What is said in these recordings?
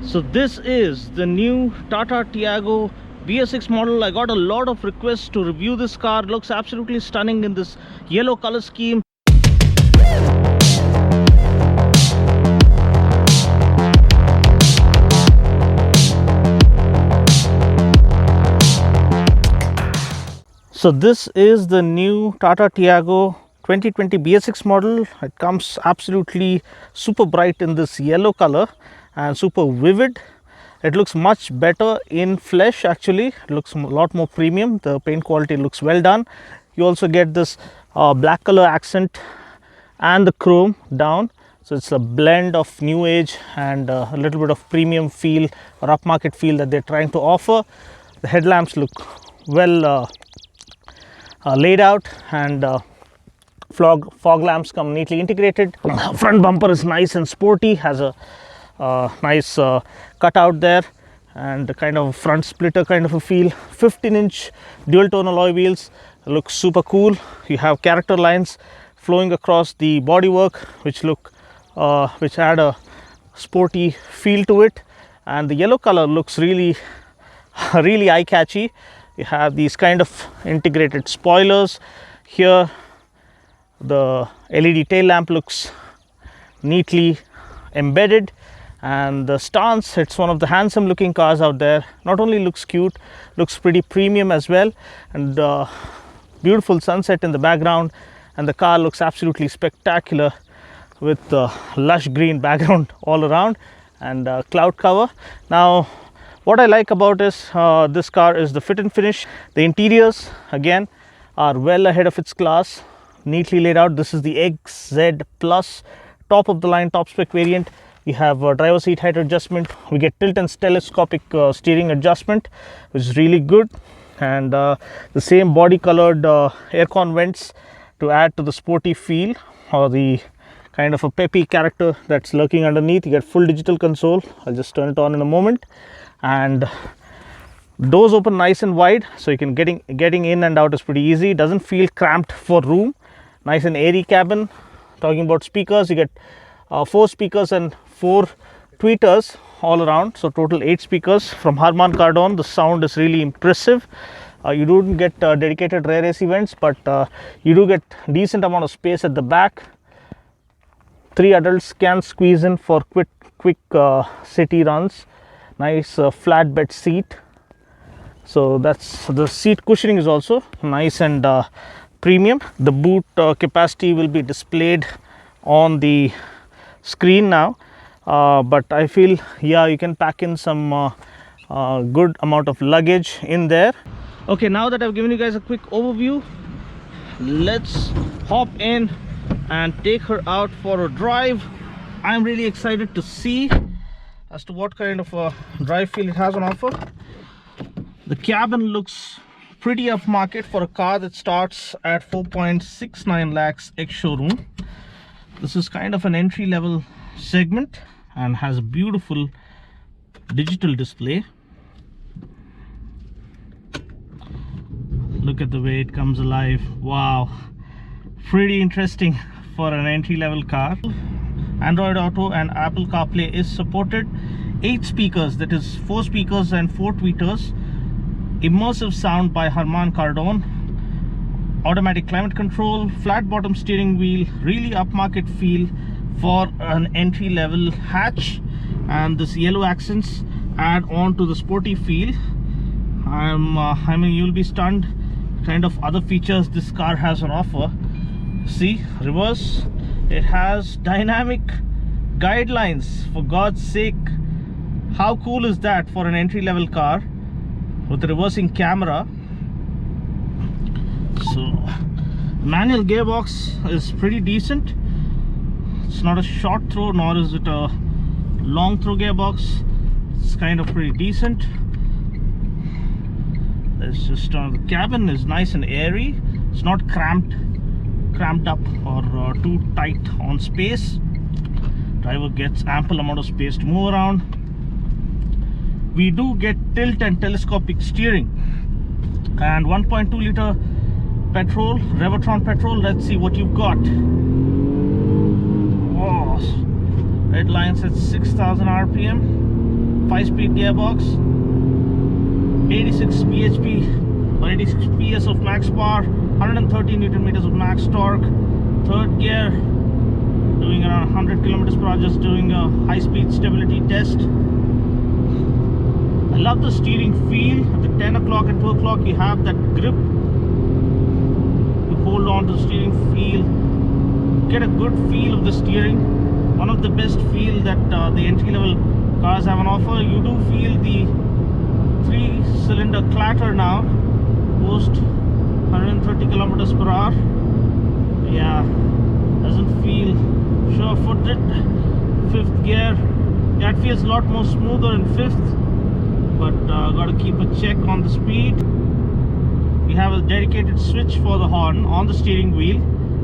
So this is the new Tata Tiago BS6 model. I got a lot of requests to review this car. It looks absolutely stunning in this yellow color scheme. So this is the new Tata Tiago 2020 BS6 model. It comes absolutely super bright in this yellow color and super vivid. It looks much better in flesh. Actually, it looks a lot more premium. The paint quality looks well done. You also get this black color accent and the chrome down. So it's a blend of new age and a little bit of premium feel or upmarket feel that they're trying to offer. The headlamps look well laid out, and fog lamps come neatly integrated. Front bumper is nice and sporty, has a nice cutout there and a kind of front splitter kind of a feel. 15-inch dual tone alloy wheels, looks super cool. You have character lines flowing across the bodywork which add a sporty feel to it, and the yellow color looks really eye catchy. You have these kind of integrated spoilers here. The LED tail lamp looks neatly embedded, and the stance, it's one of the handsome looking cars out there. Not only looks cute, looks pretty premium as well, and beautiful sunset in the background, and the car looks absolutely spectacular with the lush green background all around and cloud cover. Now what I like about this car is the fit and finish. The interiors again are well ahead of its class, neatly laid out. This is the XZ Plus top of the line, top spec variant. We have driver seat height adjustment. We get tilt and telescopic steering adjustment, which is really good, and the same body colored aircon vents to add to the sporty feel or the kind of a peppy character that's lurking underneath. You get full digital console. I'll just turn it on in a moment, and doors open nice and wide, so you can getting in and out is pretty easy. Doesn't feel cramped for room. Nice and airy cabin. Talking about speakers, you get 4 speakers and 4 tweeters all around, so total 8 speakers from Harman Kardon. The sound is really impressive. You don't get dedicated rear AC vents, but you do get decent amount of space at the back. 3 adults can squeeze in for quick city runs. Nice flatbed seat. So that's the seat cushioning is also nice and premium. The boot capacity will be displayed on the screen now, but I feel, yeah, you can pack in some good amount of luggage in there. Okay, now that I've given you guys a quick overview, let's hop in and take her out for a drive. I'm really excited to see as to what kind of a drive feel it has on offer. The cabin looks pretty upmarket for a car that starts at 4.69 lakhs ex-showroom. This is kind of an entry-level segment and has a beautiful digital display. Look at the way it comes alive. Wow, pretty interesting for an entry-level car. Android Auto and Apple CarPlay is supported. 8 speakers, that is 4 speakers and 4 tweeters. Immersive sound by Harman Kardon. Automatic climate control, flat bottom steering wheel, really upmarket feel for an entry-level hatch, and this yellow accents add on to the sporty feel. I mean, you'll be stunned kind of other features this car has on offer. See, reverse, it has dynamic guidelines, for God's sake. How cool is that for an entry-level car with a reversing camera? So manual gearbox is pretty decent. It's not a short throw, nor is it a long throw gearbox. It's kind of pretty decent. Let's just the cabin is nice and airy. It's not cramped up or too tight on space. Driver gets ample amount of space to move around. We do get tilt and telescopic steering, and 1.2 liter petrol, Revertron petrol. Let's see what you've got. Whoa, red line says 6,000 RPM. 5-speed gearbox, 86 bhp or 86 ps of max power, 130 newton meters of max torque. Third gear, doing around 100 kilometers per hour, just doing a high-speed stability test. I love the steering feel. At the 10 o'clock and 2 o'clock, you have that grip. You hold on to the steering feel, get a good feel of the steering. One of the best feel that the entry-level cars have on offer. You do feel the 3-cylinder clatter now, post 130 kilometers per hour. Yeah, doesn't feel sure-footed. Fifth gear, yeah, it feels a lot more smoother in fifth, but got to keep a check on the speed. We have a dedicated switch for the horn on the steering wheel,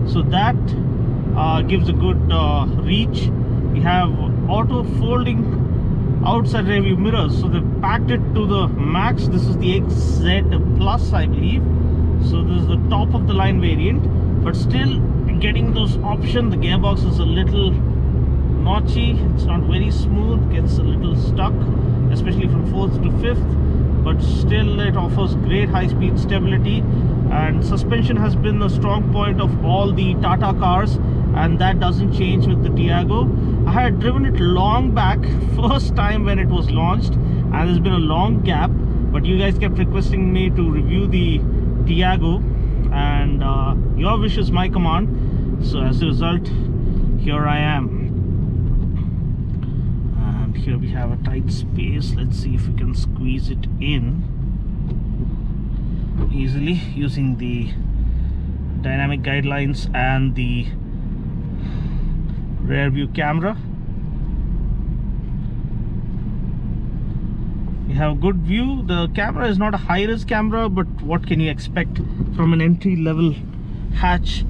so that gives a good reach. We have auto folding outside rear view mirrors, so they've packed it to the max. This is the XZ Plus, I believe. So this is the top of the line variant, but still getting those options. The gearbox is a little notchy, it's not very smooth, gets a little stuck, especially from 4th to 5th, but still it offers great high-speed stability. And suspension has been a strong point of all the Tata cars, and that doesn't change with the Tiago. I had driven it long back, first time when it was launched, and there's been a long gap, but you guys kept requesting me to review the Tiago, and your wish is my command. So as a result, here I am. And here we have a tight space. Let's see if we can squeeze it in easily using the dynamic guidelines and the rear view camera. We have a good view. The camera is not a high-res camera, but what can you expect from an entry-level hatch?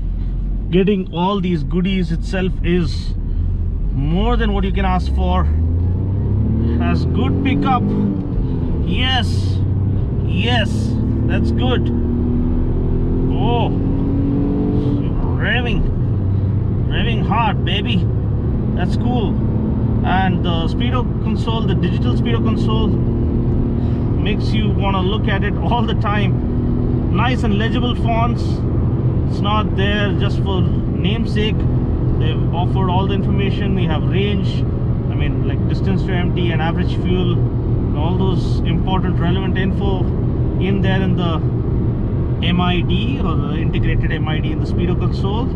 Getting all these goodies itself is more than what you can ask for. Has good pickup. Yes, yes, that's good. Oh, revving hard, baby. That's cool. And the Speedo Console, the digital Speedo Console, makes you want to look at it all the time. Nice and legible fonts. It's not there just for namesake. They've offered all the information. We have range, I mean, like distance to empty and average fuel, and all those important relevant info in there in the MID, or the integrated MID in the Speedo Console.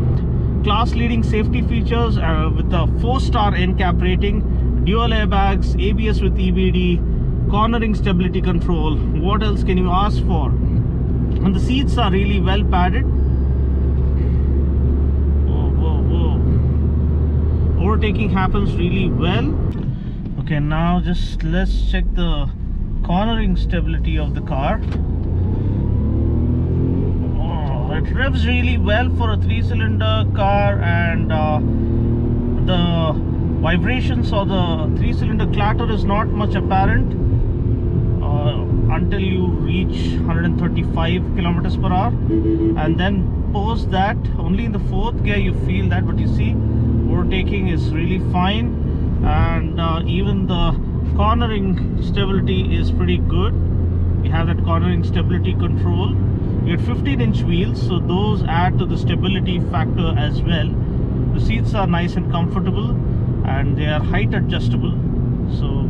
Class leading safety features with a 4-star NCAP rating, dual airbags, ABS with EBD, cornering stability control. What else can you ask for? And the seats are really well padded. Overtaking happens really well. Okay, now just let's check the cornering stability of the car. Oh, it revs really well for a 3-cylinder car, and the vibrations or the 3-cylinder clatter is not much apparent until you reach 135 kilometers per hour, and then post that only in the 4th gear you feel that. But you see, overtaking is really fine, and even the cornering stability is pretty good. We have that cornering stability control. You get 15-inch wheels, so those add to the stability factor as well. The seats are nice and comfortable, and they are height adjustable, so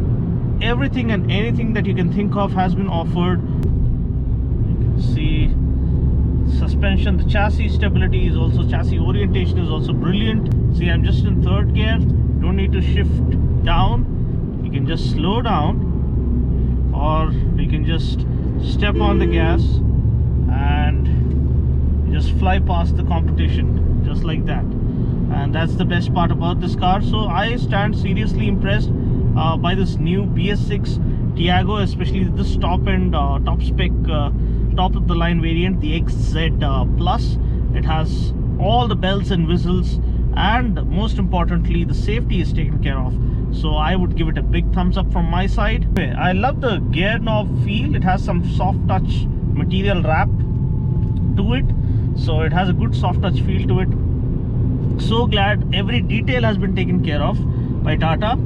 everything and anything that you can think of has been offered. You can see suspension, the chassis stability is also, chassis orientation is also brilliant. See, I'm just in 3rd gear, don't need to shift down. You can just slow down, or you can just step on the gas and just fly past the competition just like that. And that's the best part about this car. So I stand seriously impressed by this new BS6 Tiago, especially this top-end, top-spec, top-of-the-line variant, the XZ Plus. It has all the bells and whistles, and most importantly, the safety is taken care of. So I would give it a big thumbs up from my side. Okay, I love the gear knob feel. It has some soft touch material wrap to it, so it has a good soft touch feel to it. So glad every detail has been taken care of by Tata.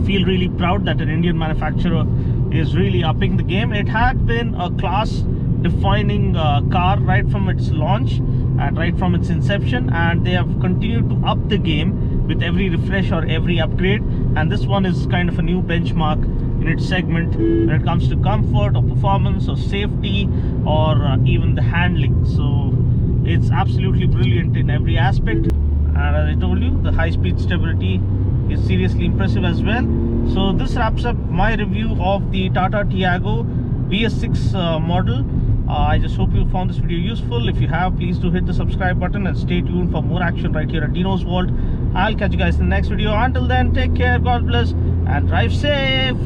feel really proud that an Indian manufacturer is really upping the game. It had been a class defining car right from its launch and right from its inception, and they have continued to up the game with every refresh or every upgrade, and this one is kind of a new benchmark in its segment when it comes to comfort or performance or safety or even the handling. So it's absolutely brilliant in every aspect, and as I told you, the high-speed stability is seriously impressive as well. So this wraps up my review of the Tata Tiago BS6 model. I just hope you found this video useful. If you have, please do hit the subscribe button and stay tuned for more action right here at Dinos World. I'll catch you guys in the next video. Until then, take care, God bless, and drive safe.